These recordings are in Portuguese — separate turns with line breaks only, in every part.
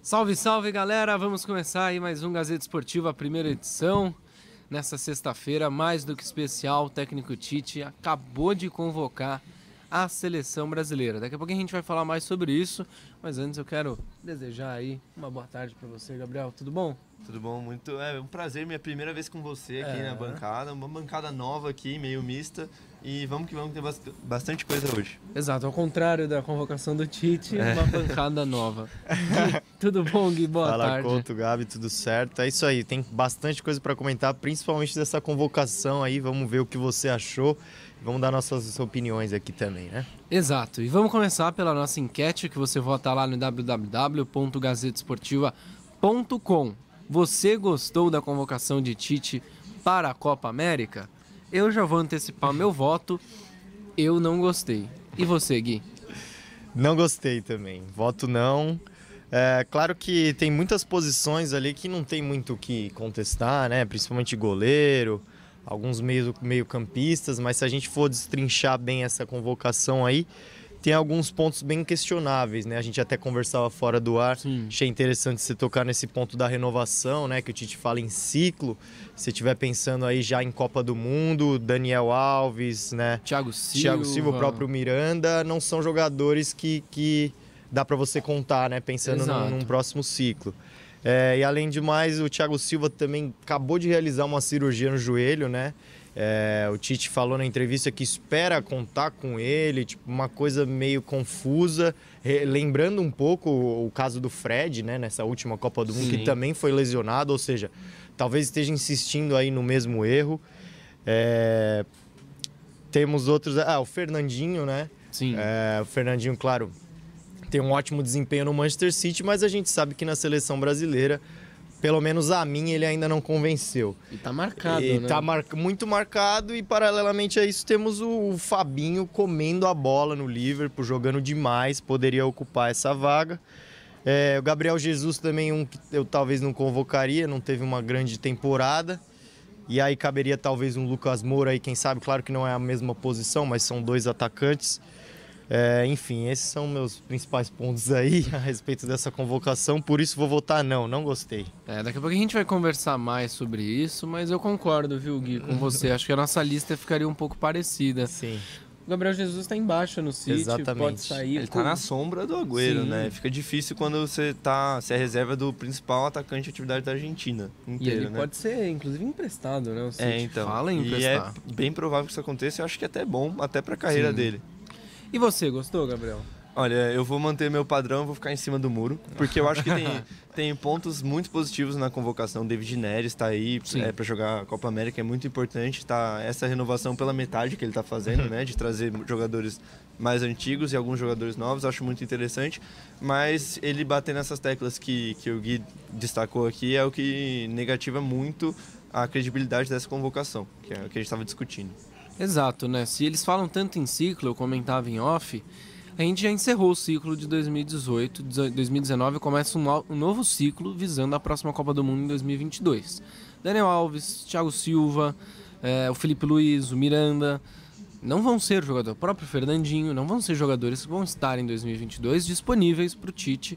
Salve, salve, galera! Vamos começar aí mais um Gazeta Esportiva, a primeira edição. Nessa sexta-feira, mais do que especial, o técnico Tite acabou de convocar a seleção brasileira. Daqui a pouco a gente vai falar mais sobre isso, mas antes eu quero desejar aí uma boa tarde para você, Gabriel. Tudo bom?
Tudo bom, é um prazer, minha primeira vez com você aqui na bancada, uma bancada nova aqui, meio mista, e vamos que vamos ter bastante coisa hoje.
Exato, ao contrário da convocação do Tite, uma bancada nova. Gui, tudo bom, Gui? Boa tarde.
Fala, Couto, Gabi, tudo certo? É isso aí, tem bastante coisa para comentar, principalmente dessa convocação aí, vamos ver o que você achou, vamos dar nossas opiniões aqui também, né?
Exato, e vamos começar pela nossa enquete que você vota lá no www.gazetesportiva.com. Você gostou da convocação de Tite para a Copa América? Eu já vou antecipar meu voto. Eu não gostei. E você, Gui?
Não gostei também. Voto não. É claro que tem muitas posições ali que não tem muito o que contestar, né? Principalmente goleiro, alguns meio-campistas, mas se a gente for destrinchar bem essa convocação aí, tem alguns pontos bem questionáveis, né? A gente até conversava fora do ar. Sim. Achei interessante você tocar nesse ponto da renovação, né? Que o Tite fala em ciclo. Se estiver pensando aí já em Copa do Mundo, Daniel Alves, né?
Thiago Silva,
o próprio Miranda, não são jogadores que dá para você contar, né? Pensando num próximo ciclo. E além de mais, o Thiago Silva também acabou de realizar uma cirurgia no joelho, né? O Tite falou na entrevista que espera contar com ele, tipo, uma coisa meio confusa, lembrando um pouco o caso do Fred, né, nessa última Copa do Mundo, que também foi lesionado, ou seja, talvez esteja insistindo aí no mesmo erro. Temos outros... o Fernandinho, né?
Sim.
O Fernandinho, claro, tem um ótimo desempenho no Manchester City, mas a gente sabe que na seleção brasileira, pelo menos a mim, ele ainda não convenceu.
E tá marcado, né?
Tá muito marcado e, paralelamente a isso, temos o Fabinho comendo a bola no Liverpool, jogando demais, poderia ocupar essa vaga. O Gabriel Jesus também, que eu talvez não convocaria, não teve uma grande temporada. E aí caberia talvez um Lucas Moura aí, quem sabe, claro que não é a mesma posição, mas são dois atacantes. Enfim, esses são meus principais pontos aí a respeito dessa convocação, por isso vou votar não gostei.
Daqui a pouco a gente vai conversar mais sobre isso, mas eu concordo, viu, Gui, com você. Acho que a nossa lista ficaria um pouco parecida.
Sim.
O Gabriel Jesus está embaixo no City,
exatamente.
Pode sair.
Ele tá na sombra do Agüero, né? Fica difícil quando você é reserva do principal atacante de atividade da Argentina inteira,
e ele
né?
pode ser, inclusive, emprestado, né? O City
então.
fala em emprestar.
E é bem provável que isso aconteça, eu acho que é até bom, até pra carreira dele.
E você, gostou, Gabriel?
Olha, eu vou manter meu padrão, vou ficar em cima do muro, porque eu acho que tem pontos muito positivos na convocação. David Neres está aí para jogar a Copa América, é muito importante. Tá essa renovação pela metade que ele está fazendo, né, de trazer jogadores mais antigos e alguns jogadores novos, acho muito interessante. Mas ele bater nessas teclas que o Gui destacou aqui é o que negativa muito a credibilidade dessa convocação, que é o que a gente estava discutindo.
Exato, né? Se eles falam tanto em ciclo, eu comentava em off, a gente já encerrou o ciclo de 2018, 2019 começa um novo ciclo visando a próxima Copa do Mundo em 2022. Daniel Alves, Thiago Silva, o Felipe Luiz, o Miranda, não vão ser jogadores, o próprio Fernandinho, não vão ser jogadores que vão estar em 2022 disponíveis para o Tite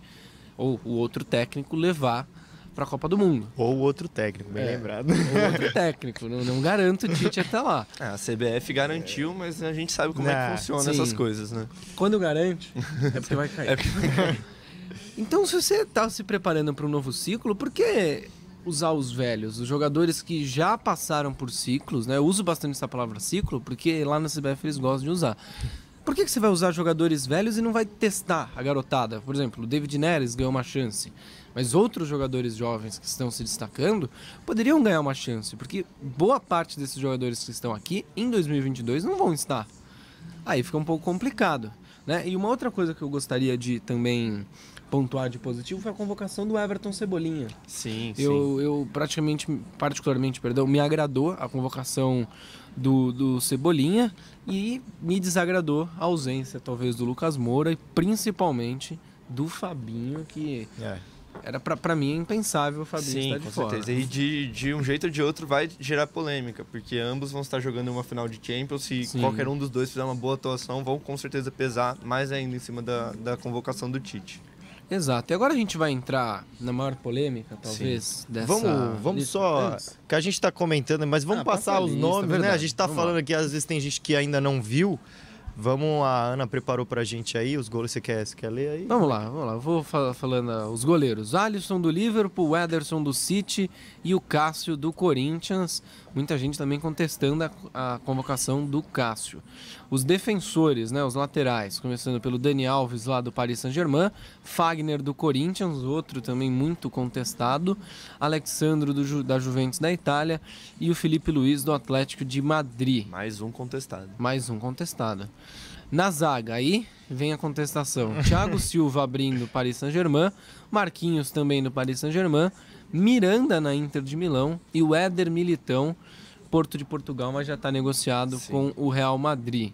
ou o outro técnico levar para a Copa do Mundo.
Ou outro técnico, bem lembrado.
Ou outro técnico, não garanto o Tite até lá.
A CBF garantiu, mas a gente sabe como é que funciona essas coisas, né?
Quando garante, é porque vai cair. Então, se você está se preparando para um novo ciclo, por que usar os velhos, os jogadores que já passaram por ciclos, né? Eu uso bastante essa palavra ciclo, porque lá na CBF eles gostam de usar. Por que você vai usar jogadores velhos e não vai testar a garotada? Por exemplo, o David Neres ganhou uma chance, mas outros jogadores jovens que estão se destacando poderiam ganhar uma chance, porque boa parte desses jogadores que estão aqui em 2022 não vão estar. Aí fica um pouco complicado, né? E uma outra coisa que eu gostaria de também pontuar de positivo foi a convocação do Everton Cebolinha.
Sim.
Eu particularmente, me agradou a convocação do Cebolinha e me desagradou a ausência, talvez, do Lucas Moura e principalmente do Fabinho, que era pra mim impensável o Fabinho estar de fora.
Sim, com certeza. E de um jeito ou de outro vai gerar polêmica, porque ambos vão estar jogando uma final de Champions. Se qualquer um dos dois fizer uma boa atuação, vão com certeza pesar mais ainda em cima da convocação do Tite.
Exato. E agora a gente vai entrar na maior polêmica, talvez, dessa...
Vamos só... Que a gente está comentando, mas vamos passar os nomes,
verdade.
né? A gente está falando aqui, às vezes tem gente que ainda não viu. A Ana preparou pra gente aí os gols. Você quer ler aí?
Vamos lá. Eu vou falando os goleiros. Alisson do Liverpool, o Ederson do City e o Cássio do Corinthians. Muita gente também contestando a convocação do Cássio. Os defensores, né, os laterais, começando pelo Dani Alves lá do Paris Saint-Germain, Fagner do Corinthians, outro também muito contestado, Alexandro da Juventus da Itália e o Felipe Luiz do Atlético de Madrid.
Mais um contestado.
Na zaga, aí vem a contestação. Thiago Silva abrindo Paris Saint-Germain, Marquinhos também do Paris Saint-Germain, Miranda na Inter de Milão e o Éder Militão, Porto de Portugal, mas já está negociado com o Real Madrid.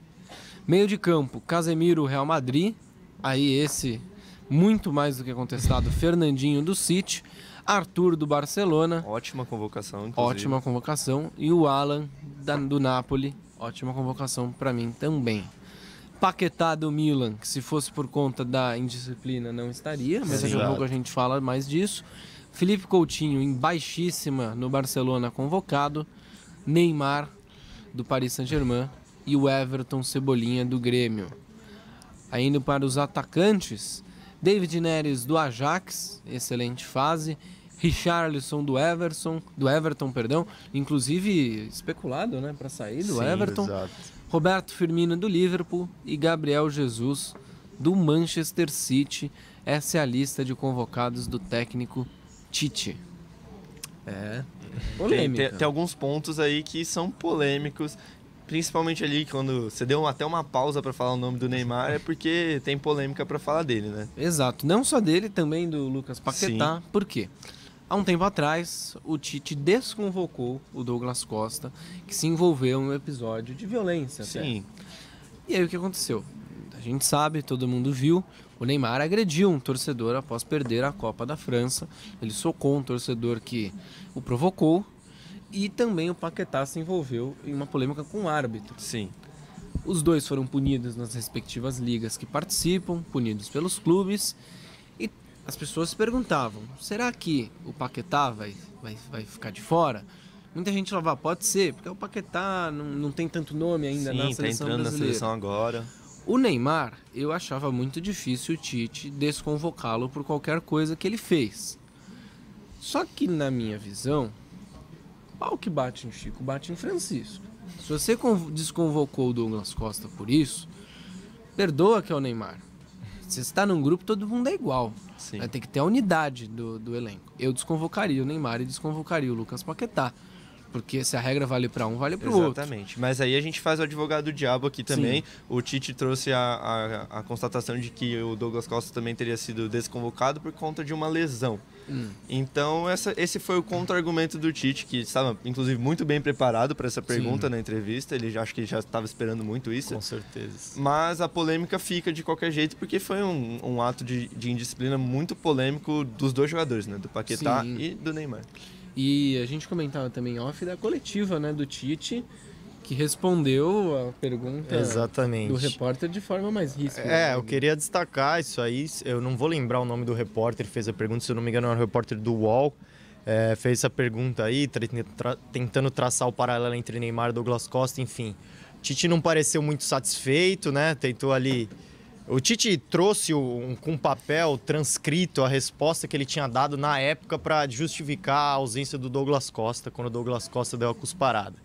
Meio de campo, Casemiro, Real Madrid, aí esse muito mais do que contestado, Fernandinho do City, Arthur do Barcelona.
Ótima convocação, inclusive.
Ótima convocação. E o Alan do Napoli, ótima convocação para mim também. Paquetá do Milan, que se fosse por conta da indisciplina não estaria, mas daqui a pouco a gente fala mais disso. Felipe Coutinho em baixíssima no Barcelona convocado. Neymar do Paris Saint-Germain e o Everton Cebolinha do Grêmio. Aí indo para os atacantes, David Neres do Ajax, excelente fase. Richarlison do Everton, inclusive especulado, né, para sair do Everton.
Exato.
Roberto Firmino do Liverpool e Gabriel Jesus do Manchester City. Essa é a lista de convocados do técnico Tite. Polêmica.
Tem alguns pontos aí que são polêmicos, principalmente ali quando você deu até uma pausa para falar o nome do Neymar, é porque tem polêmica para falar dele, né?
Exato, não só dele, também do Lucas Paquetá.
Sim.
Por quê? Há um tempo atrás, o Tite desconvocou o Douglas Costa, que se envolveu em um episódio de violência.
Sim.
E aí o que aconteceu? A gente sabe, todo mundo viu, o Neymar agrediu um torcedor após perder a Copa da França. Ele socou um torcedor que o provocou e também o Paquetá se envolveu em uma polêmica com o árbitro.
Sim.
Os dois foram punidos nas respectivas ligas que participam, punidos pelos clubes. E as pessoas se perguntavam, será que o Paquetá vai ficar de fora? Muita gente falava, pode ser, porque o Paquetá não tem tanto nome ainda na seleção brasileira. Sim, tá entrando
na seleção agora.
O Neymar, eu achava muito difícil o Tite desconvocá-lo por qualquer coisa que ele fez. Só que, na minha visão, pau que bate em Chico, bate em Francisco. Se você desconvocou o Douglas Costa por isso, perdoa que é o Neymar. Se você está num grupo, todo mundo é igual.
Sim.
Tem que ter a unidade do elenco. Eu desconvocaria o Neymar e desconvocaria o Lucas Paquetá. Porque se a regra vale para um, vale para o outro.
Exatamente. Mas aí a gente faz o advogado do diabo aqui também. Sim. O Tite trouxe a constatação de que o Douglas Costa também teria sido desconvocado por conta de uma lesão. Então esse foi o contra-argumento do Tite, que estava inclusive muito bem preparado para essa pergunta na entrevista. Acho que ele já estava esperando muito isso.
Com certeza.
Mas a polêmica fica de qualquer jeito, porque foi um ato de indisciplina muito polêmico dos dois jogadores, né? Do Paquetá e do Neymar.
E a gente comentava também off da coletiva, né, do Tite, que respondeu a pergunta do repórter de forma mais ríspida.
Eu queria destacar isso aí. Eu não vou lembrar o nome do repórter que fez a pergunta, se eu não me engano, era o repórter do UOL. Fez essa pergunta aí, tentando traçar o paralelo entre Neymar e Douglas Costa, enfim. Tite não pareceu muito satisfeito, né? Tentou ali... O Tite trouxe com papel transcrito a resposta que ele tinha dado na época para justificar a ausência do Douglas Costa, quando o Douglas Costa deu a cusparada.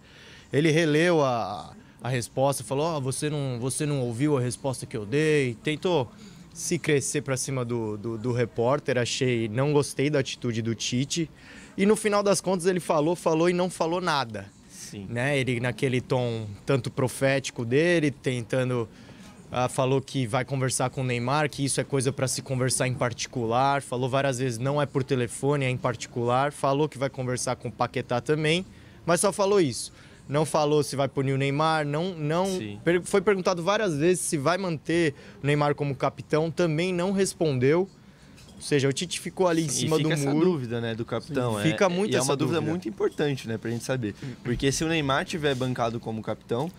Ele releu a resposta, falou, você não ouviu a resposta que eu dei, tentou se crescer para cima do repórter, não gostei da atitude do Tite. E no final das contas ele falou e não falou nada.
Sim.
Né? Ele naquele tom tanto profético dele, tentando... falou que vai conversar com o Neymar, que isso é coisa para se conversar em particular. Falou várias vezes, não é por telefone, é em particular. Falou que vai conversar com o Paquetá também, mas só falou isso. Não falou se vai punir o Neymar, foi perguntado várias vezes se vai manter o Neymar como capitão, também não respondeu. Ou seja, o Tite ficou ali em cima do muro.
Fica essa dúvida, né, do capitão.
Fica muito essa
uma dúvida
dúvida
muito importante, né, pra gente saber. Porque se o Neymar tiver bancado como capitão,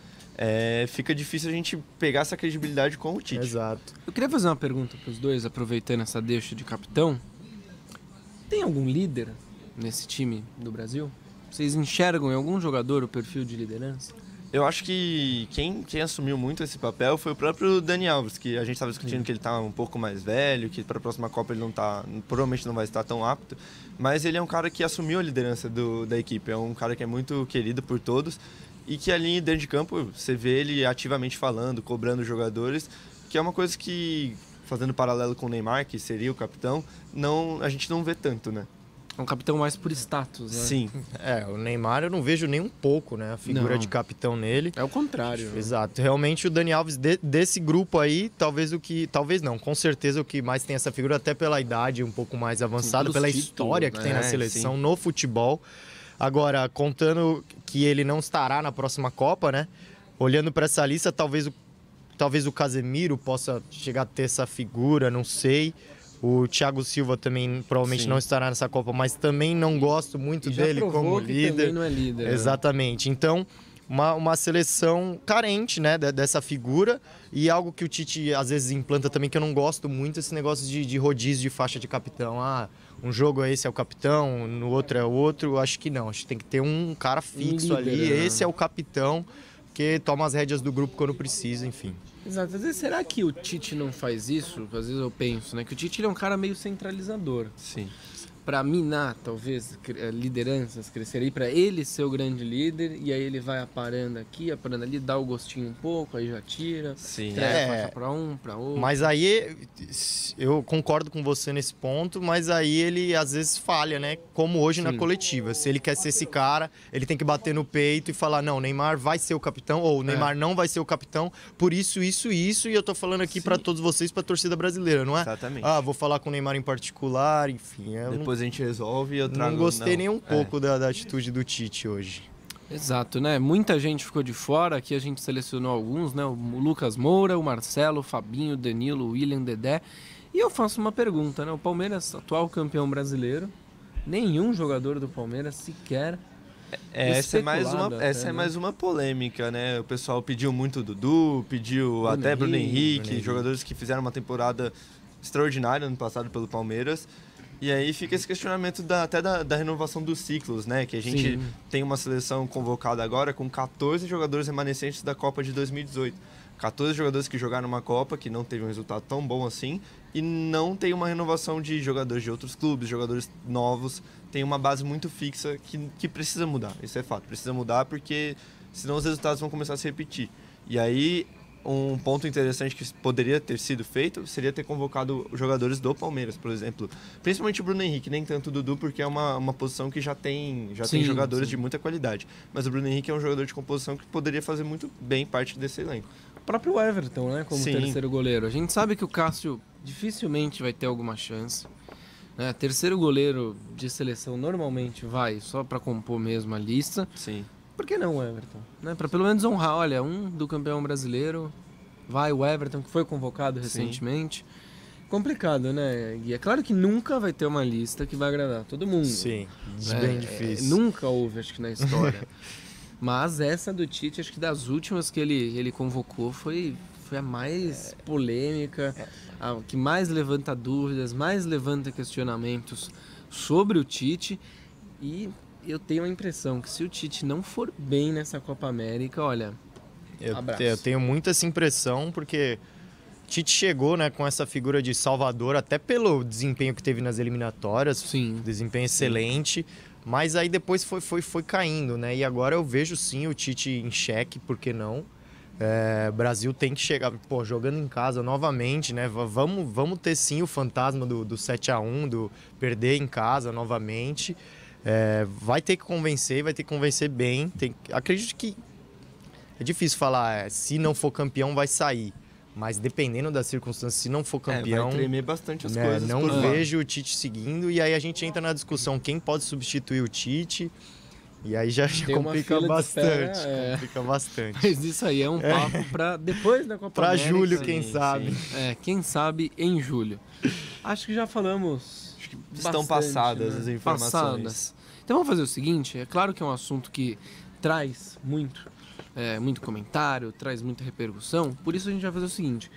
fica difícil a gente pegar essa credibilidade com o Tite.
Exato.
Eu queria fazer uma pergunta para os dois, aproveitando essa deixa de capitão. Tem algum líder nesse time do Brasil? Vocês enxergam em algum jogador o perfil de liderança?
Eu acho que quem assumiu muito esse papel foi o próprio Dani Alves, que a gente estava discutindo que ele está um pouco mais velho, que para a próxima Copa ele provavelmente não vai estar tão apto, mas ele é um cara que assumiu a liderança da equipe, é um cara que é muito querido por todos e que ali dentro de campo você vê ele ativamente falando, cobrando os jogadores, que é uma coisa que, fazendo paralelo com o Neymar, que seria o capitão, a gente não vê tanto, né?
É um capitão mais por status, né?
Sim.
O Neymar eu não vejo nem um pouco, né? A figura de capitão nele.
É o contrário.
Exato. Realmente o Dani Alves, desse grupo aí, com certeza o que mais tem essa figura, até pela idade um pouco mais avançada, pela história que tem na seleção, no futebol. Agora, contando que ele não estará na próxima Copa, né? Olhando para essa lista, talvez o Casemiro possa chegar a ter essa figura, não sei. O Thiago Silva também provavelmente não estará nessa Copa, mas também não gosto muito dele como líder.
Também não é líder.
Exatamente. Né? Então, uma seleção carente, né, dessa figura, e algo que o Tite às vezes implanta também, que eu não gosto muito, esse negócio de rodízio de faixa de capitão. Um jogo esse é o capitão, no outro é o outro. Acho que não. Acho que tem que ter um cara fixo líder, ali. Né? Esse é o capitão, que toma as rédeas do grupo quando precisa, enfim.
Exato. Às vezes, será que o Tite não faz isso? Às vezes eu penso, né? Que o Tite ele é um cara meio centralizador.
Sim.
Para minar, talvez, lideranças crescerem, para ele ser o grande líder, e aí ele vai aparando aqui, aparando ali, dá o gostinho um pouco, aí já tira, faixa para um, para outro.
Mas aí, eu concordo com você nesse ponto, mas aí ele às vezes falha, né? Como hoje na coletiva. Se ele quer ser esse cara, ele tem que bater no peito e falar, não, o Neymar vai ser o capitão, ou o Neymar não vai ser o capitão, por isso, e eu tô falando aqui para todos vocês, pra torcida brasileira, não é?
Exatamente.
Vou falar com o Neymar em particular, enfim.
Depois a gente resolve e eu trago...
Não gostei nem um pouco da atitude do Tite hoje.
Exato, né? Muita gente ficou de fora, aqui a gente selecionou alguns, né? O Lucas Moura, o Marcelo, o Fabinho, o Danilo, o William, Dedé. E eu faço uma pergunta, né? O Palmeiras, atual campeão brasileiro, nenhum jogador do Palmeiras sequer...
Essa é mais uma polêmica, né? O pessoal pediu muito o Dudu, pediu até Bruno Henrique, jogadores que fizeram uma temporada extraordinária ano passado pelo Palmeiras. E aí fica esse questionamento até da renovação dos ciclos, né? Que a gente tem uma seleção convocada agora com 14 jogadores remanescentes da Copa de 2018. 14 jogadores que jogaram uma Copa, que não teve um resultado tão bom assim, e não tem uma renovação de jogadores de outros clubes, jogadores novos. Tem uma base muito fixa que precisa mudar, isso é fato. Precisa mudar porque senão os resultados vão começar a se repetir. E aí... Um ponto interessante que poderia ter sido feito seria ter convocado jogadores do Palmeiras, por exemplo. Principalmente o Bruno Henrique, nem tanto o Dudu, porque é uma posição que já tem jogadores de muita qualidade. Mas o Bruno Henrique é um jogador de composição que poderia fazer muito bem parte desse elenco.
O próprio Everton, né, como terceiro goleiro. A gente sabe que o Cássio dificilmente vai ter alguma chance. Né? Terceiro goleiro de seleção normalmente vai só para compor mesmo a lista.
Sim.
Por que não o Everton? Né? Para pelo menos honrar, olha, um do campeão brasileiro, vai o Everton, que foi convocado recentemente. Complicado, né? E é claro que nunca vai ter uma lista que vai agradar todo mundo.
Sim, bem difícil.
Nunca houve, acho que na história. Mas essa do Tite, acho que das últimas que ele convocou, foi a mais polêmica, a que mais levanta dúvidas, mais levanta questionamentos sobre o Tite. E... eu tenho a impressão que se o Tite não for bem nessa Copa América, olha,
eu tenho muito essa impressão, porque Tite chegou, né, com essa figura de salvador, até pelo desempenho que teve nas eliminatórias, desempenho excelente, mas aí depois foi caindo, né, e agora eu vejo sim o Tite em xeque, por que não? Brasil tem que chegar, jogando em casa novamente, né? Vamos ter sim o fantasma do 7-1, do perder em casa novamente. Vai ter que convencer bem. Acredito que é difícil falar, se não for campeão vai sair, mas dependendo das circunstâncias, se não for campeão,
vai tremer bastante as coisas.
Não vejo o Tite seguindo, e aí a gente entra na discussão quem pode substituir o Tite, e aí já complica bastante. Complica bastante.
Mas isso aí é um papo para depois da Copa América.
Para julho, quem sabe.
Quem sabe em julho. Acho que já falamos.
Estão passadas, né? As informações.
Então vamos fazer o seguinte, é claro que é um assunto que traz muito muito comentário, traz muita repercussão. Por isso a gente vai fazer o seguinte.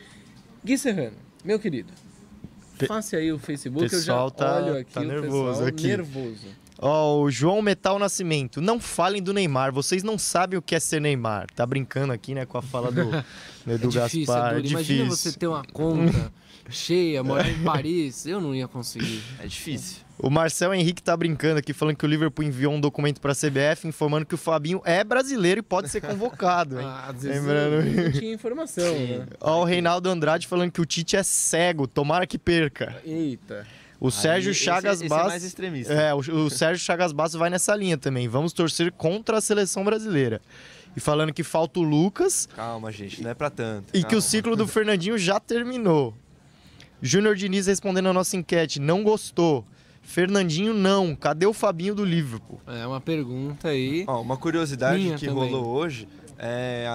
Gui Serrano, meu querido, faça aí o Facebook, eu já olho aqui,
tá
o
nervoso
pessoal
aqui.
nervoso.
O João Metal Nascimento. Não falem do Neymar, vocês não sabem o que é ser Neymar. Tá brincando aqui, né, com a fala do
Difícil,
Gaspar.
Imagina você ter uma conta cheia, morar em Paris. Eu não ia conseguir.
É difícil.
O Marcel Henrique tá brincando aqui, falando que o Liverpool enviou um documento pra CBF informando que o Fabinho é brasileiro e pode ser convocado, hein?
Às vezes
Lembrando.
não tinha informação, né?
O Reinaldo Andrade falando que o Tite é cego, tomara que perca.
Eita.
O Sérgio Chagas
esse
Bass.
é mais extremista.
O Sérgio Chagas Bass vai nessa linha também. Vamos torcer contra a seleção brasileira. E falando que falta o Lucas.
Calma, gente, não é pra tanto.
E que o ciclo do Fernandinho já terminou. Júnior Diniz respondendo a nossa enquete, não gostou. Fernandinho não, cadê o Fabinho do Liverpool?
É uma pergunta aí.
Uma curiosidade
Minha
que
também.
rolou hoje,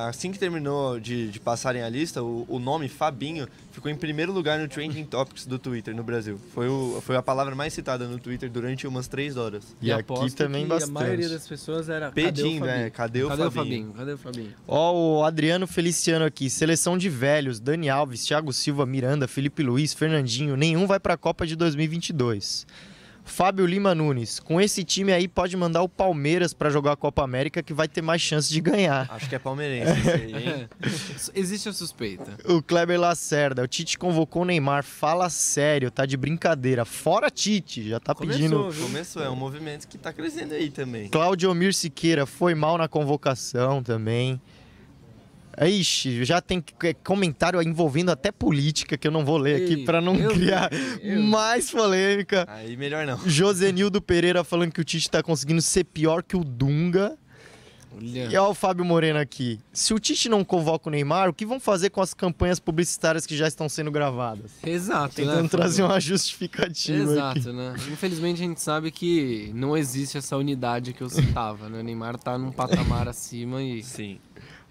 assim que terminou de passarem a lista, o nome Fabinho ficou em primeiro lugar no Trending Topics do Twitter no Brasil. Foi a palavra mais citada no Twitter durante umas 3 horas.
E aqui também bastante.
A maioria das pessoas era
Pedindo, cadê o Fabinho?
Cadê o Fabinho?
O Adriano Feliciano aqui, seleção de velhos, Dani Alves, Thiago Silva, Miranda, Felipe Luiz, Fernandinho, nenhum vai pra Copa de 2022. Fábio Lima Nunes, com esse time aí pode mandar o Palmeiras pra jogar a Copa América que vai ter mais chance de ganhar.
Acho que é palmeirense esse aí, hein?
Existe a suspeita.
O Kleber Lacerda, o Tite convocou o Neymar, fala sério, tá de brincadeira. Fora Tite, já tá pedindo.
Começou, é um movimento que tá crescendo aí também.
Claudio Mir Siqueira foi mal na convocação também. Ixi, já tem comentário envolvendo até política que eu não vou ler aqui pra não criar mais polêmica.
Aí melhor não.
Josenildo Pereira falando que o Tite tá conseguindo ser pior que o Dunga.
Olha.
E olha o Fábio Moreno aqui. Se o Tite não convoca o Neymar, o que vão fazer com as campanhas publicitárias que já estão sendo gravadas?
Exato,
Tentando
né?
trazer uma justificativa
Exato,
aqui.
né? Infelizmente a gente sabe que não existe essa unidade que eu citava, né? O Neymar tá num patamar acima e...
Sim.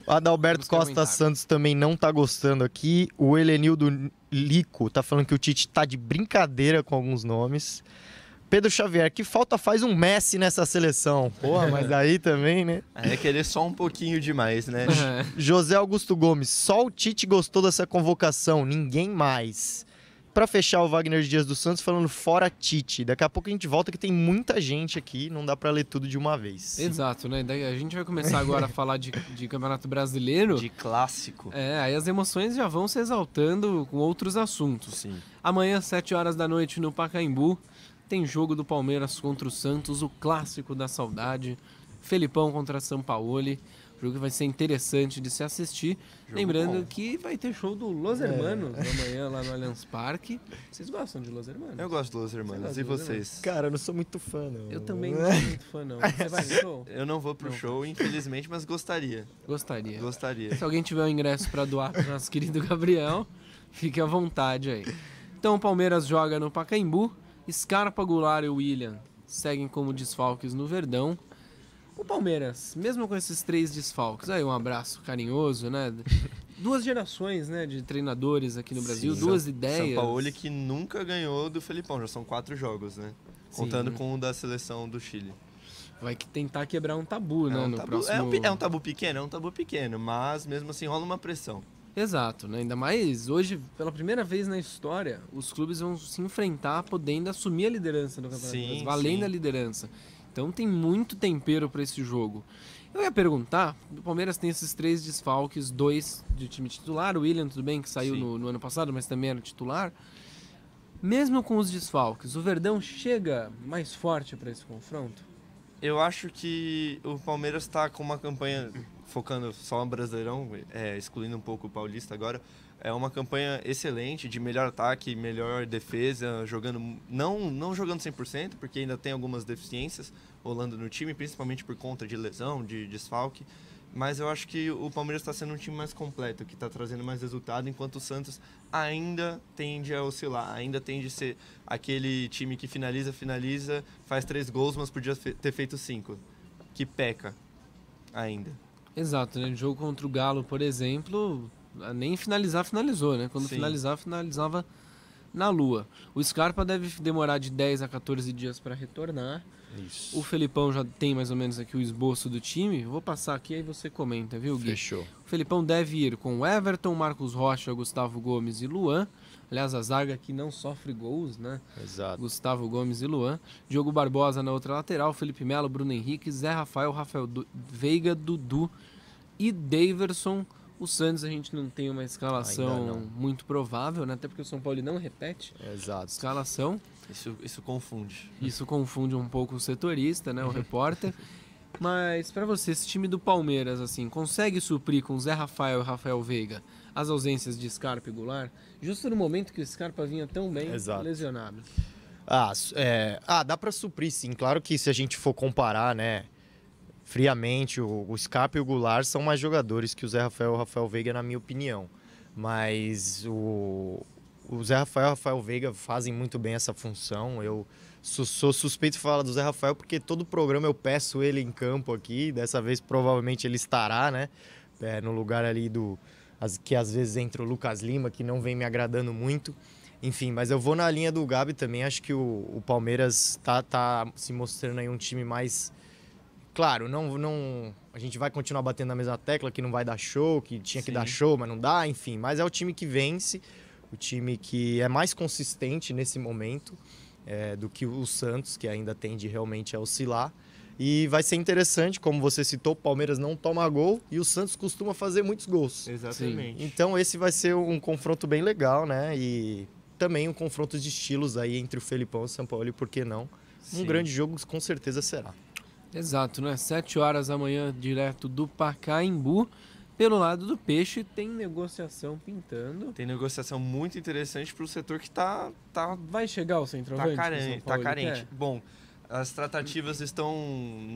O Adalberto Costa Santos também não tá gostando aqui. O Helenildo Lico tá falando que o Tite tá de brincadeira com alguns nomes. Pedro Xavier, que falta faz um Messi nessa seleção. Porra, mas aí também, né?
É querer só um pouquinho demais, né?
José Augusto Gomes, só o Tite gostou dessa convocação, ninguém mais. Pra fechar, o Wagner Dias dos Santos falando fora Tite. Daqui a pouco a gente volta que tem muita gente aqui, não dá pra ler tudo de uma vez.
Exato, né? Daí a gente vai começar agora a falar de Campeonato Brasileiro.
De clássico.
Aí as emoções já vão se exaltando com outros assuntos.
Sim.
Amanhã, 7 horas da noite, no Pacaembu, tem jogo do Palmeiras contra o Santos, o clássico da saudade. Felipão contra Sampaoli. Jogo que vai ser interessante de se assistir. Lembrando que vai ter show do Los Hermanos amanhã lá no Allianz Parque. Vocês gostam de Los Hermanos?
Eu gosto dos Hermanos. E vocês?
Cara, eu não sou muito fã, não.
Eu também não sou muito fã, não. Você vai no show?
Eu não vou pro show, infelizmente, mas gostaria.
Gostaria. Se alguém tiver um ingresso para doar pro nosso querido Gabriel, fique à vontade aí. Então o Palmeiras joga no Pacaembu. Scarpa, Goulart e William seguem como desfalques no Verdão. O Palmeiras, mesmo com esses 3 desfalques, aí um abraço carinhoso, né? 2 gerações, né, de treinadores aqui no Brasil, 2 ideias.
Sampaoli que nunca ganhou do Felipão, já são 4 jogos, né? Contando com o da seleção do Chile.
Vai tentar quebrar um tabu, né?
Próximo... É um tabu pequeno, mas mesmo assim rola uma pressão.
Exato, né? Ainda mais hoje, pela primeira vez na história, os clubes vão se enfrentar podendo assumir a liderança do campeonato, valendo a liderança. Então tem muito tempero para esse jogo. Eu ia perguntar, o Palmeiras tem esses 3 desfalques, 2 de time titular, o William, tudo bem, que saiu no ano passado, mas também era titular. Mesmo com os desfalques, o Verdão chega mais forte para esse confronto?
Eu acho que o Palmeiras está com uma campanha focando só no Brasileirão, excluindo um pouco o Paulista agora. É uma campanha excelente, de melhor ataque, melhor defesa, jogando não jogando 100%, porque ainda tem algumas deficiências rolando no time, principalmente por conta de lesão, de desfalque. Mas eu acho que o Palmeiras está sendo um time mais completo, que está trazendo mais resultado, enquanto o Santos ainda tende a oscilar, ainda tende a ser aquele time que finaliza, faz 3 gols, mas podia ter feito 5, que peca ainda.
Exato, né? No jogo contra o Galo, por exemplo, nem finalizou, né? Quando finalizava na Lua. O Scarpa deve demorar de 10 a 14 dias para retornar.
Isso.
O Felipão já tem mais ou menos aqui o esboço do time. Vou passar aqui aí você comenta, viu, Gui?
Fechou.
O Felipão deve ir com Everton, Marcos Rocha, Gustavo Gomes e Luan. Aliás, a zaga aqui não sofre gols, né?
Exato.
Gustavo Gomes e Luan. Diogo Barbosa na outra lateral. Felipe Melo, Bruno Henrique, Zé Rafael, Veiga, Dudu e Daverson. O Santos a gente não tem uma escalação muito provável, né? Até porque o São Paulo não repete a escalação.
Isso confunde.
Isso confunde um pouco o setorista, né? O repórter. Mas para você, esse time do Palmeiras, assim, consegue suprir com Zé Rafael e Rafael Veiga as ausências de Scarpa e Goulart? Justo no momento que o Scarpa vinha tão bem lesionado.
Dá para suprir, sim. Claro que se a gente for comparar, né? Friamente, o Scarpa e o Goulart são mais jogadores que o Zé Rafael e o Rafael Veiga, na minha opinião. Mas o Zé Rafael e o Rafael Veiga fazem muito bem essa função. Eu sou suspeito de falar do Zé Rafael porque todo programa eu peço ele em campo aqui. Dessa vez provavelmente ele estará, né? No lugar ali que às vezes entra o Lucas Lima, que não vem me agradando muito. Enfim, mas eu vou na linha do Gabi também. Acho que o Palmeiras tá se mostrando aí um time mais... Claro, a gente vai continuar batendo na mesma tecla, que não vai dar show, que tinha que dar show, mas não dá, enfim. Mas é o time que vence, o time que é mais consistente nesse momento do que o Santos, que ainda tende realmente a oscilar. E vai ser interessante, como você citou, o Palmeiras não toma gol e o Santos costuma fazer muitos gols.
Exatamente.
Sim. Então esse vai ser um confronto bem legal, né? E também um confronto de estilos aí entre o Felipão e o São Paulo, e por que não? Um grande jogo com certeza será.
Exato, né? 7 horas da manhã, direto do Pacaembu. Pelo lado do Peixe, tem negociação pintando.
Tem negociação muito interessante para o setor que tá...
Vai chegar o centroavante?
Tá carente. Bom, as tratativas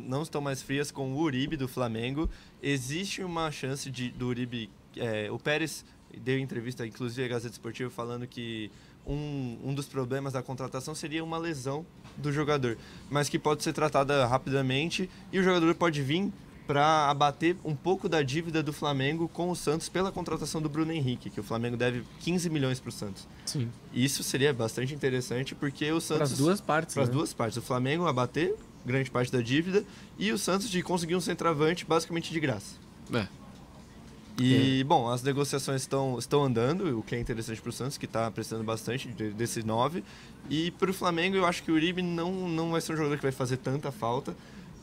não estão mais frias com o Uribe do Flamengo. Existe uma chance do Uribe... o Pérez deu entrevista, inclusive, à Gazeta Esportiva, falando que um dos problemas da contratação seria uma lesão do jogador, mas que pode ser tratada rapidamente e o jogador pode vir para abater um pouco da dívida do Flamengo com o Santos pela contratação do Bruno Henrique, que o Flamengo deve 15 milhões para o Santos.
Sim.
Isso seria bastante interessante porque o Santos...
Para as duas partes.
Para as duas partes. O Flamengo abater grande parte da dívida e o Santos de conseguir um centroavante basicamente de graça. Bom, as negociações estão andando, o que é interessante para o Santos, que está precisando bastante desse 9. E para o Flamengo, eu acho que o Uribe não vai ser um jogador que vai fazer tanta falta,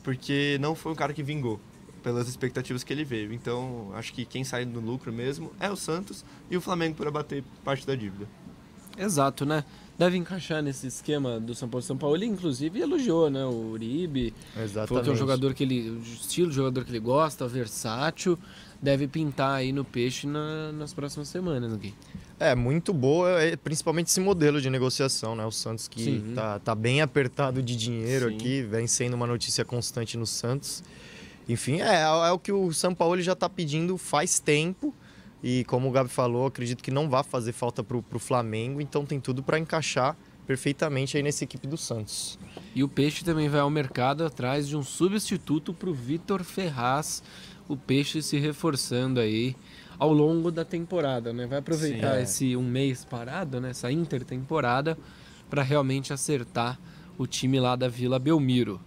porque não foi um cara que vingou pelas expectativas que ele veio. Então, acho que quem sai no lucro mesmo é o Santos e o Flamengo por abater parte da dívida.
Exato, né? Deve encaixar nesse esquema do São Paulo. São Paulo, ele inclusive elogiou, né? O Uribe.
Exatamente.
Falou que é um jogador o estilo de jogador que ele gosta, versátil. Deve pintar aí no Peixe nas próximas semanas, Gui.
Muito boa, principalmente esse modelo de negociação, né? O Santos que tá bem apertado de dinheiro aqui, vem sendo uma notícia constante no Santos. Enfim, é o que o São Paulo já está pedindo faz tempo. E como o Gabi falou, acredito que não vai fazer falta pro Flamengo, então tem tudo para encaixar perfeitamente aí nessa equipe do Santos.
E o Peixe também vai ao mercado atrás de um substituto para o Vitor Ferraz. O Peixe se reforçando aí ao longo da temporada, né? Vai aproveitar esse um mês parado, né? Essa intertemporada, para realmente acertar o time lá da Vila Belmiro.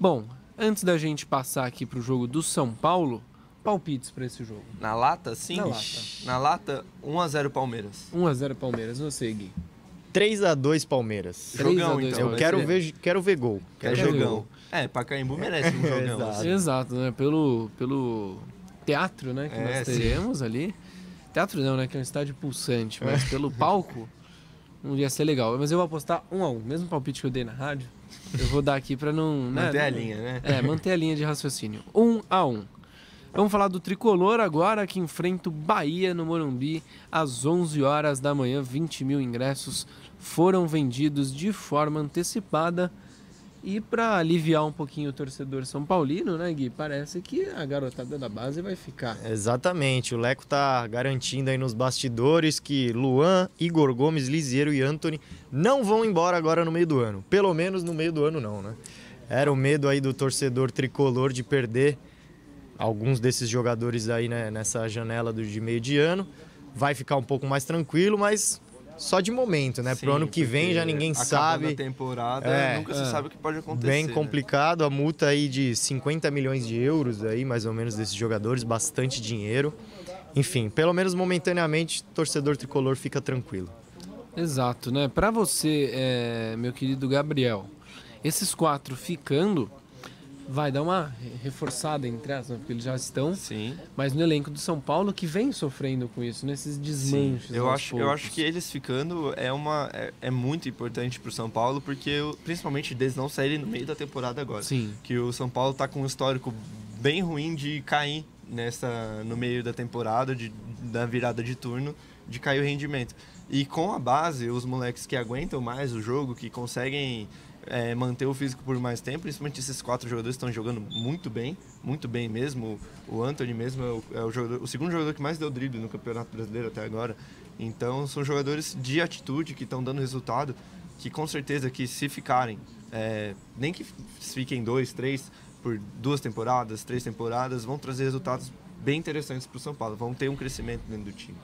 Bom, antes da gente passar aqui para o jogo do São Paulo, palpites para esse jogo.
Na lata, sim? Na lata, 1-0 Palmeiras.
1-0 Palmeiras, você, Gui.
3-2 Palmeiras.
Jogão, então.
Eu quero ver gol.
Quero jogão. Pacaembu merece um jogão.
Exato, né? Pelo teatro, né, que nós teremos ali. Teatro não, né, que é um estádio pulsante, mas pelo palco ia ser legal. Mas eu vou apostar 1-1, mesmo palpite que eu dei na rádio. Eu vou dar aqui para não...
Manter a linha, né?
Manter a linha de raciocínio. 1-1. Vamos falar do Tricolor agora, que enfrenta o Bahia no Morumbi às 11 horas da manhã. 20 mil ingressos foram vendidos de forma antecipada. E para aliviar um pouquinho o torcedor são paulino, né, Gui? Parece que a garotada da base vai ficar.
Exatamente. O Leco tá garantindo aí nos bastidores que Luan, Igor Gomes, Lisiero e Antony não vão embora agora no meio do ano. Pelo menos no meio do ano não, né? Era o medo aí do torcedor tricolor de perder alguns desses jogadores aí, né, nessa janela de meio de ano. Vai ficar um pouco mais tranquilo, mas só de momento, né? Pro ano que vem já ninguém sabe.
A temporada, nunca se sabe o que pode acontecer.
Bem complicado, a multa aí de 50 milhões de euros aí, mais ou menos, desses jogadores, bastante dinheiro. Enfim, pelo menos momentaneamente, o torcedor tricolor fica tranquilo.
Exato, né? Para você, meu querido Gabriel, esses 4 ficando vai dar uma reforçada entre aspas, porque eles já estão, mas no elenco do São Paulo que vem sofrendo com isso, nesses desmanches.
Eu acho que eles ficando é muito importante pro São Paulo, porque principalmente deles não saírem no meio da temporada agora.
Sim.
Que o São Paulo tá com um histórico bem ruim de cair no meio da temporada, da virada de turno, de cair o rendimento. E com a base, os moleques que aguentam mais o jogo, que conseguem manter o físico por mais tempo, principalmente esses 4 jogadores estão jogando muito bem mesmo. O Antony mesmo é o segundo jogador que mais deu drible no Campeonato Brasileiro até agora. Então são jogadores de atitude que estão dando resultado, que com certeza que se ficarem, nem que fiquem 2, 3, por 2 temporadas, 3 temporadas, vão trazer resultados bem interessantes para o São Paulo, vão ter um crescimento dentro do time.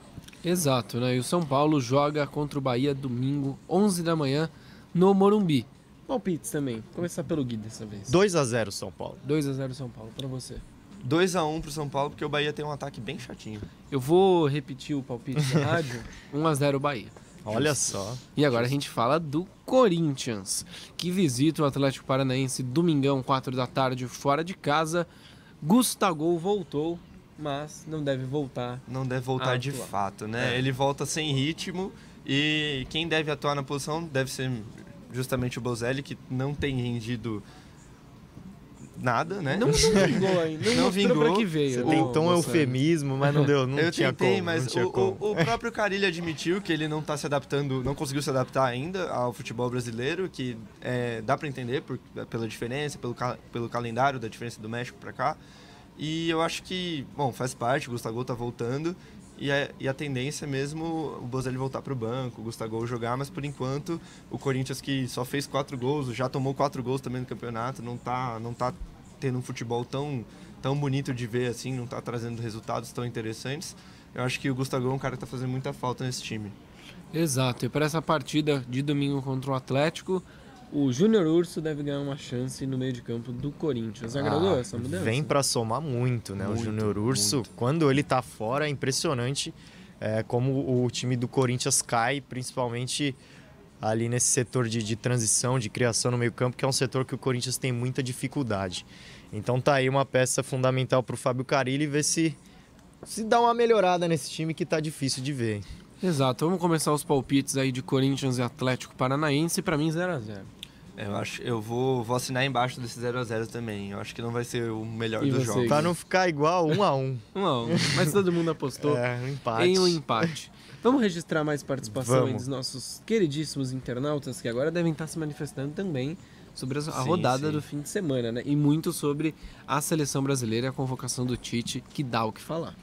Exato, né? E o São Paulo joga contra o Bahia domingo, 11 da manhã, no Morumbi. Palpites também. Começar pelo Gui dessa vez.
2-0 São Paulo.
2-0 São Paulo, pra você.
2-1 pro São Paulo, porque o Bahia tem um ataque bem chatinho.
Eu vou repetir o palpite da rádio. 1-0 Bahia.
Olha só.
E agora a gente fala do Corinthians, que visita o Atlético Paranaense domingão, 4 da tarde, fora de casa. Gustavo voltou, mas não deve voltar.
Não deve voltar de fato, né? Ele volta sem ritmo e quem deve atuar na posição deve ser justamente o Bozelli, que não tem rendido nada, né?
Não vingou ainda. Não vingou
pra
que veio.
Você tentou um eufemismo, mas não deu.
Eu tentei, mas o próprio Carille admitiu que ele não tá se adaptando, não conseguiu se adaptar ainda ao futebol brasileiro, que dá para entender pela diferença, pelo calendário da diferença do México para cá. E eu acho que, bom, faz parte, o Gustavo tá voltando. E a tendência mesmo o Bozelli voltar para o banco, o Gustavo jogar, mas por enquanto o Corinthians, que só fez 4 gols, já tomou 4 gols também no campeonato, não tá tendo um futebol tão bonito de ver assim, não tá trazendo resultados tão interessantes. Eu acho que o Gustavo é um cara que tá fazendo muita falta nesse time.
Exato, e para essa partida de domingo contra o Atlético, o Júnior Urso deve ganhar uma chance no meio de campo do Corinthians. Agradou essa mudança?
Vem para somar muito, né? Muito, o Júnior Urso, muito. Quando ele tá fora, é impressionante como o time do Corinthians cai, principalmente ali nesse setor de transição, de criação no meio campo, que é um setor que o Corinthians tem muita dificuldade. Então tá aí uma peça fundamental pro Fábio Carille ver se dá uma melhorada nesse time que tá difícil de ver.
Exato, vamos começar os palpites aí de Corinthians e Atlético Paranaense, para mim 0-0.
Eu vou assinar embaixo desse 0-0 também. Eu acho que não vai ser o melhor dos jogos.
Pra não ficar igual 1-1.
1-1. Mas todo mundo apostou em um empate. Vamos registrar mais participação aí dos nossos queridíssimos internautas, que agora devem estar se manifestando também sobre a rodada do fim de semana, né? E muito sobre a seleção brasileira e a convocação do Tite, que dá o que falar.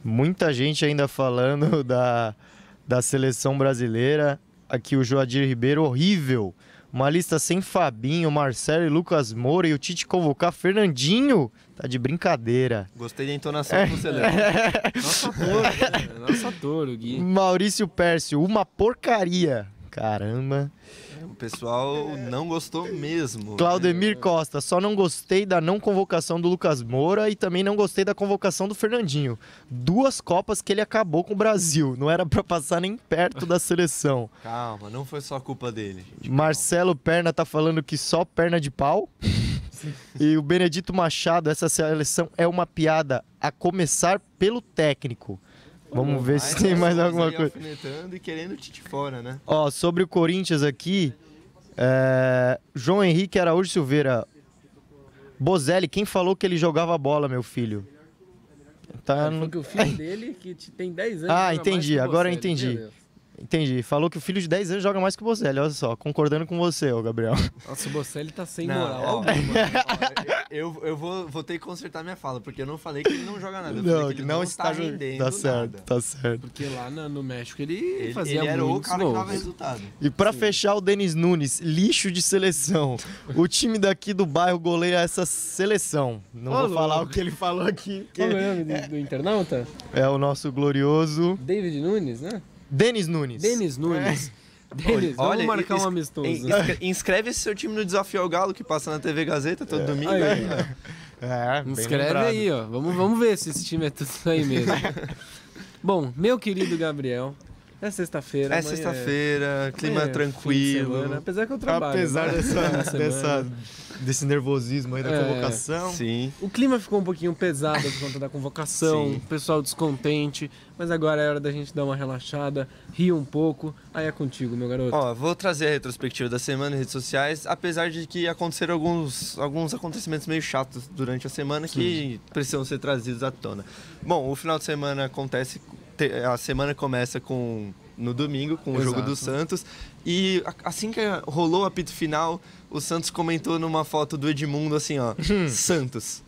Muita gente ainda falando da seleção brasileira. Aqui o Joadir Ribeiro, horrível. Uma lista sem Fabinho, Marcelo e Lucas Moura e o Tite convocar Fernandinho. Tá de brincadeira.
Gostei da entonação que você leu.
Nosso ator, o Gui.
Maurício Pércio, uma porcaria. Caramba.
O pessoal não gostou mesmo.
Claudemir Costa, só não gostei da não convocação do Lucas Moura e também não gostei da convocação do Fernandinho. 2 Copas que ele acabou com o Brasil, não era pra passar nem perto da seleção.
Calma, não foi só culpa dele, gente.
Marcelo Perna tá falando que só perna de pau. E o Benedito Machado, essa seleção é uma piada, a começar pelo técnico. Vamos ver se tem mais alguma coisa.
Alfinetando e querendo o Tite fora, né?
Ó, sobre o Corinthians aqui, João Henrique Araújo Silveira. Bozelli, quem falou que ele jogava bola, meu filho?
Tá no... que o filho dele, que tem 10 anos...
Ah, entendi, agora eu entendi. Entendi. Falou que o filho de 10 anos joga mais que o Bozelli, olha só, concordando com você, ô Gabriel.
Nossa, o Bozelli tá sem moral.
Eu vou ter que consertar minha fala, porque eu não falei que ele não joga nada. Eu
não,
falei que ele não está rendendo
tá certo,
nada.
Tá certo.
Porque lá no México ele fazia
ele era
muito
o cara que dava resultado.
E pra fechar, o Denis Nunes, lixo de seleção. O time daqui do bairro goleia essa seleção. Não vou falar o que ele falou aqui.
Qual é o nome do internauta?
É o nosso glorioso...
David Nunes, né?
Denis Nunes.
Denis,
Olha,
vamos marcar um amistoso.
Inscreve esse seu time no Desafio ao Galo, que passa na TV Gazeta todo domingo.
Inscreve aí, ó. Vamos ver se esse time é tudo aí mesmo. Bom, meu querido Gabriel, é sexta-feira.
É sexta-feira, clima tranquilo.
Apesar que eu trabalho.
Apesar desse nervosismo aí da convocação.
Sim.
O clima ficou um pouquinho pesado por conta da convocação, o pessoal descontente, mas agora é hora da gente dar uma relaxada, rir um pouco. Aí é contigo, meu garoto.
Ó, vou trazer a retrospectiva da semana nas redes sociais, apesar de que aconteceram alguns acontecimentos meio chatos durante a semana que precisam ser trazidos à tona. Bom, o final de semana acontece, a semana começa no domingo, com o jogo do Santos. E assim que rolou o apito final, o Santos comentou numa foto do Edmundo assim, ó, Santos.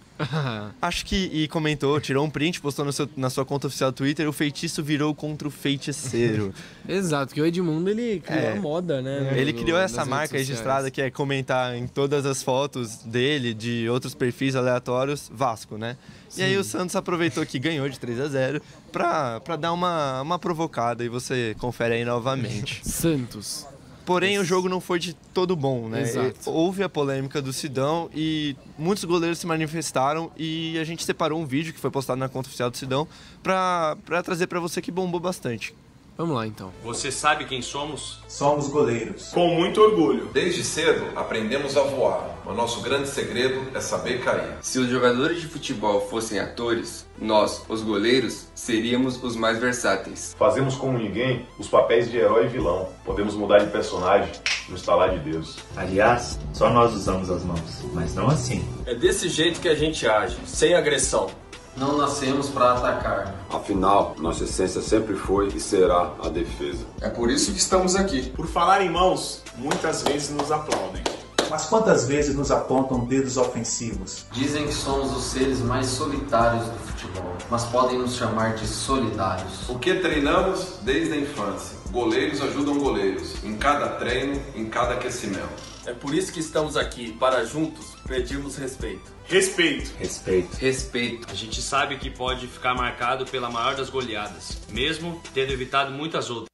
Acho que, e comentou, tirou um print, postou na sua conta oficial do Twitter, o feitiço virou contra o feiticeiro.
Exato, que o Edmundo, ele criou a moda, né?
Ele criou essa marca registrada que é comentar em todas as fotos dele, de outros perfis aleatórios, Vasco, né? Sim. E aí o Santos aproveitou que ganhou de 3-0 pra dar uma provocada, e você confere aí novamente.
Santos.
Porém, o jogo não foi de todo bom, né? Houve a polêmica do Sidão e muitos goleiros se manifestaram, e a gente separou um vídeo que foi postado na conta oficial do Sidão pra trazer pra você, que bombou bastante.
Vamos lá, então.
Você sabe quem somos?
Somos goleiros.
Com muito orgulho.
Desde cedo, aprendemos a voar. O nosso grande segredo é saber cair.
Se os jogadores de futebol fossem atores, nós, os goleiros, seríamos os mais versáteis.
Fazemos como ninguém os papéis de herói e vilão. Podemos mudar de personagem no estalar de dedos.
Aliás, só nós usamos as mãos, mas não assim.
É desse jeito que a gente age, sem agressão.
Não nascemos para atacar.
Afinal, nossa essência sempre foi e será a defesa.
É por isso que estamos aqui.
Por falar em mãos, muitas vezes nos aplaudem.
Mas quantas vezes nos apontam dedos ofensivos?
Dizem que somos os seres mais solitários do futebol, mas podem nos chamar de solidários.
O que treinamos desde a infância. Goleiros ajudam goleiros, em cada treino, em cada aquecimento.
É por isso que estamos aqui, para juntos pedirmos respeito.
Respeito.
Respeito. Respeito.
A gente sabe que pode ficar marcado pela maior das goleadas, mesmo tendo evitado muitas outras.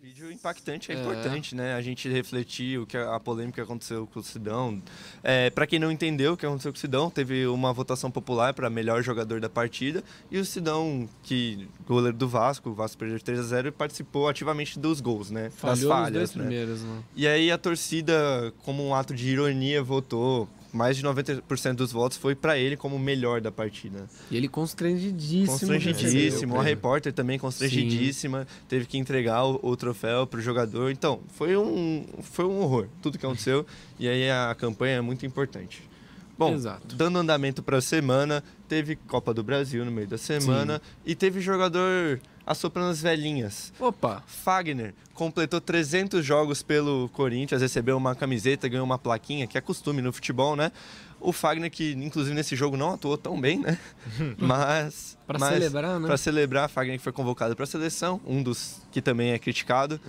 Vídeo impactante, importante, né? A gente refletir a polêmica que aconteceu com o Sidão. Para quem não entendeu o que aconteceu com o Sidão, teve uma votação popular para melhor jogador da partida, e o Sidão, goleiro do Vasco, o Vasco perdeu de 3-0, participou ativamente dos gols, né? Das falhas,
nos dois primeiros, né?
E aí a torcida, como um ato de ironia, votou. Mais de 90% dos votos foi para ele como o melhor da partida.
E ele constrangidíssimo.
Constrangidíssimo. A repórter também constrangidíssima. Sim. Teve que entregar o troféu pro jogador. Então, foi um horror, tudo que aconteceu. E aí a campanha é muito importante. Bom, dando andamento para a semana, teve Copa do Brasil no meio da semana. Sim. E teve jogador assoprando as velhinhas.
Opa!
Fagner completou 300 jogos pelo Corinthians, recebeu uma camiseta, ganhou uma plaquinha, que é costume no futebol, né? O Fagner, que inclusive nesse jogo não atuou tão bem, né? Mas
celebrar, né?
Para celebrar, Fagner que foi convocado para a seleção, um dos que também é criticado.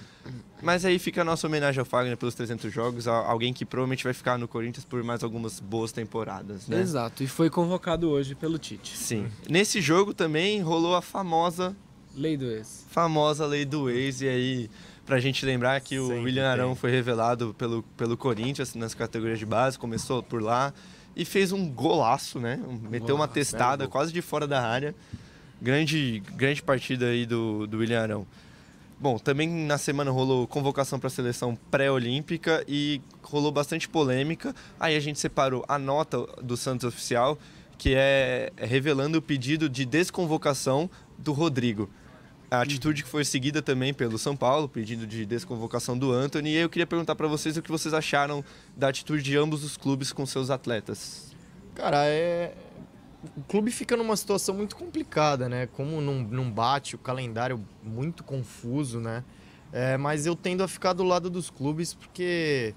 Mas aí fica a nossa homenagem ao Fagner pelos 300 jogos, alguém que provavelmente vai ficar no Corinthians por mais algumas boas temporadas, né?
Exato, e foi convocado hoje pelo Tite.
Sim. Nesse jogo também rolou a famosa
Lei do ex.
Famosa lei do ex, e aí, pra gente lembrar que o William Arão foi revelado pelo Corinthians nas categorias de base, começou por lá e fez um golaço, né? Meteu uma testada quase de fora da área. Grande partida aí do William Arão. Bom, também na semana rolou convocação para a seleção pré-olímpica e rolou bastante polêmica. Aí a gente separou a nota do Santos oficial, que é revelando o pedido de desconvocação do Rodrigo. A atitude que foi seguida também pelo São Paulo, pedido de desconvocação do Antony. E eu queria perguntar para vocês o que vocês acharam da atitude de ambos os clubes com seus atletas.
Cara, o clube fica numa situação muito complicada, né? Como não bate, o calendário muito confuso, né? Mas eu tendo a ficar do lado dos clubes porque,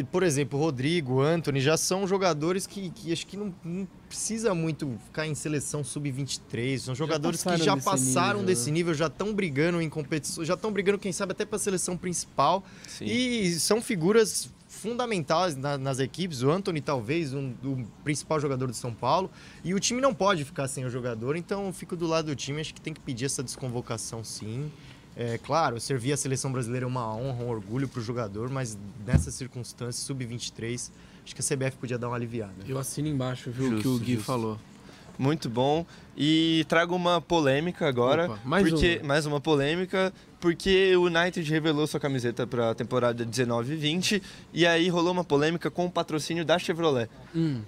por exemplo, o Rodrigo, o Antony já são jogadores que acho que não precisa muito ficar em seleção sub-23. São jogadores que já passaram desse nível, já estão brigando em competições, já estão brigando, quem sabe, até para a seleção principal. Sim. E são figuras fundamentais nas equipes. O Antony, talvez, o principal jogador do São Paulo. E o time não pode ficar sem o jogador, então eu fico do lado do time. Acho que tem que pedir essa desconvocação, sim. Claro, servir a seleção brasileira é uma honra, um orgulho para o jogador, mas nessas circunstâncias, sub-23, acho que a CBF podia dar uma aliviada.
Eu assino embaixo, viu, o que o Gui falou.
Muito bom. E trago uma polêmica agora.
Opa, mais
uma polêmica, porque o United revelou sua camiseta para a temporada 19-20 e aí rolou uma polêmica com o patrocínio da Chevrolet.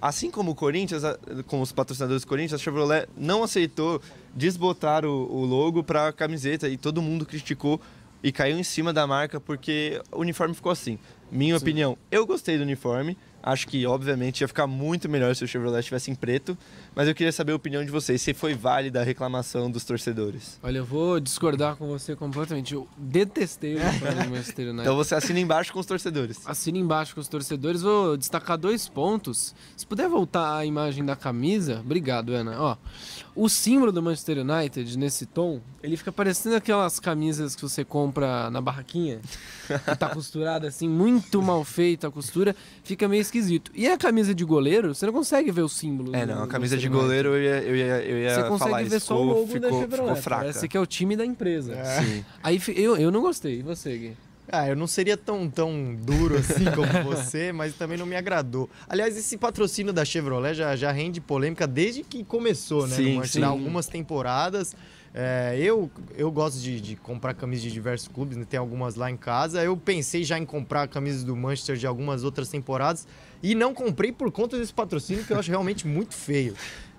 Assim como o Corinthians, com os patrocinadores do Corinthians, a Chevrolet não aceitou desbotar o logo para a camiseta e todo mundo criticou e caiu em cima da marca porque o uniforme ficou assim. Minha opinião, eu gostei do uniforme. Acho que, obviamente, ia ficar muito melhor se o Chevrolet estivesse em preto, mas eu queria saber a opinião de vocês, se foi válida a reclamação dos torcedores.
Olha, eu vou discordar com você completamente. Eu detestei o uniforme do Manchester United.
Então você assina embaixo com os torcedores.
Assina embaixo com os torcedores. Vou destacar 2 pontos. Se puder voltar a imagem da camisa, obrigado, Ana. Ó, o símbolo do Manchester United, nesse tom, ele fica parecendo aquelas camisas que você compra na barraquinha, que tá costurada assim, muito mal feita a costura, fica meio esquisito. E a camisa de goleiro, você não consegue ver o símbolo.
Não, a camisa de goleiro eu ia
você consegue
falar
ver
isso.
só o logo da Chevrolet.
Ficou fraca.
Parece que é o time da empresa.
Sim.
Aí eu não gostei. E você, Gui?
Eu não seria tão duro assim como você, mas também não me agradou. Aliás, esse patrocínio da Chevrolet já rende polêmica desde que começou, né?
Sim.
Algumas temporadas. Eu gosto de comprar camisas de diversos clubes, né? Tem algumas lá em casa. Eu pensei já em comprar camisas do Manchester de algumas outras temporadas e não comprei por conta desse patrocínio que eu acho realmente muito feio.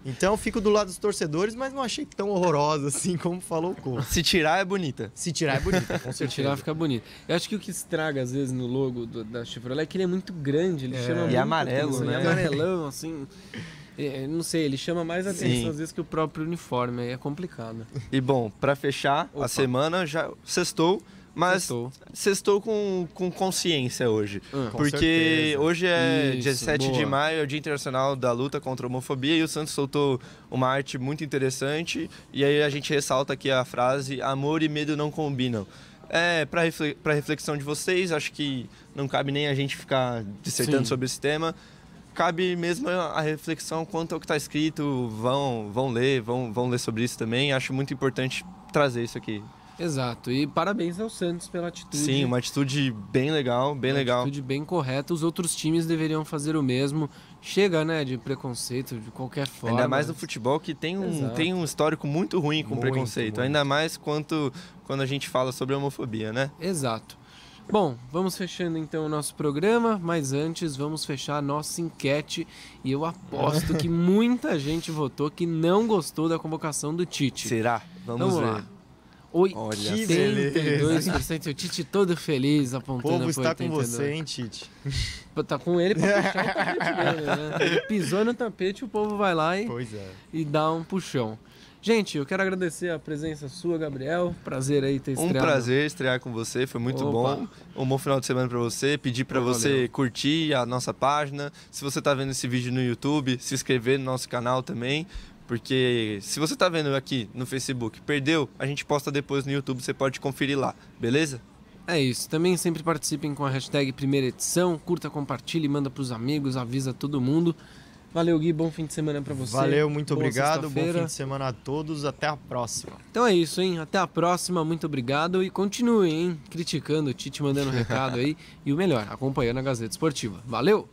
Então eu fico do lado dos torcedores, mas não achei tão horrorosa assim como falou o Couto.
Se tirar é bonita.
Se tirar é bonita, com certeza.
Se tirar fica bonito. Eu acho que o que estraga às vezes no logo da Chevrolet é que ele é muito grande, ele chama muito
amarelo,
atenção,
né?
E amarelão, assim. Não sei, ele chama mais atenção às vezes que o próprio uniforme, aí é complicado.
E bom, pra fechar a semana, já sextou, mas sextou com consciência hoje. Porque hoje é 17 de maio, é o Dia Internacional da Luta contra a Homofobia, e o Santos soltou uma arte muito interessante, e aí a gente ressalta aqui a frase: amor e medo não combinam. Para reflexão de vocês, acho que não cabe nem a gente ficar dissertando sobre esse tema. Cabe mesmo a reflexão quanto ao que está escrito, vão ler sobre isso também. Acho muito importante trazer isso aqui.
Exato, e parabéns ao Santos pela atitude.
Sim, uma atitude bem legal, legal.
Uma atitude bem correta, os outros times deveriam fazer o mesmo. Chega, né, de preconceito, de qualquer forma.
Ainda mais no futebol, que tem um histórico muito ruim com preconceito. Muito. Ainda mais quando a gente fala sobre homofobia, né?
Exato. Bom, vamos fechando então o nosso programa, mas antes vamos fechar a nossa enquete e eu aposto que muita gente votou que não gostou da convocação do Tite.
Será? Vamos ver.
Lá. 82%, o Tite todo feliz apontando
para 82%. O povo está com você, hein, Tite?
Tá com ele para puxar o tapete dele, né? Ele pisou no tapete, o povo vai lá e dá um puxão. Gente, eu quero agradecer a presença sua, Gabriel. Prazer aí ter estreado.
Um prazer estrear com você, foi muito bom. Um bom final de semana para você. Pedir para você curtir a nossa página. Se você tá vendo esse vídeo no YouTube, se inscrever no nosso canal também. Porque se você tá vendo aqui no Facebook, perdeu, a gente posta depois no YouTube, você pode conferir lá, beleza?
É isso. Também sempre participem com a hashtag primeira edição. Curta, compartilhe, manda pros amigos, avisa todo mundo. Valeu, Gui, bom fim de semana pra você.
Valeu, muito obrigado, bom fim de semana a todos, até a próxima.
Então é isso, hein, até a próxima, muito obrigado e continuem, hein, criticando o Tite, mandando recado aí e o melhor, acompanhando a Gazeta Esportiva. Valeu!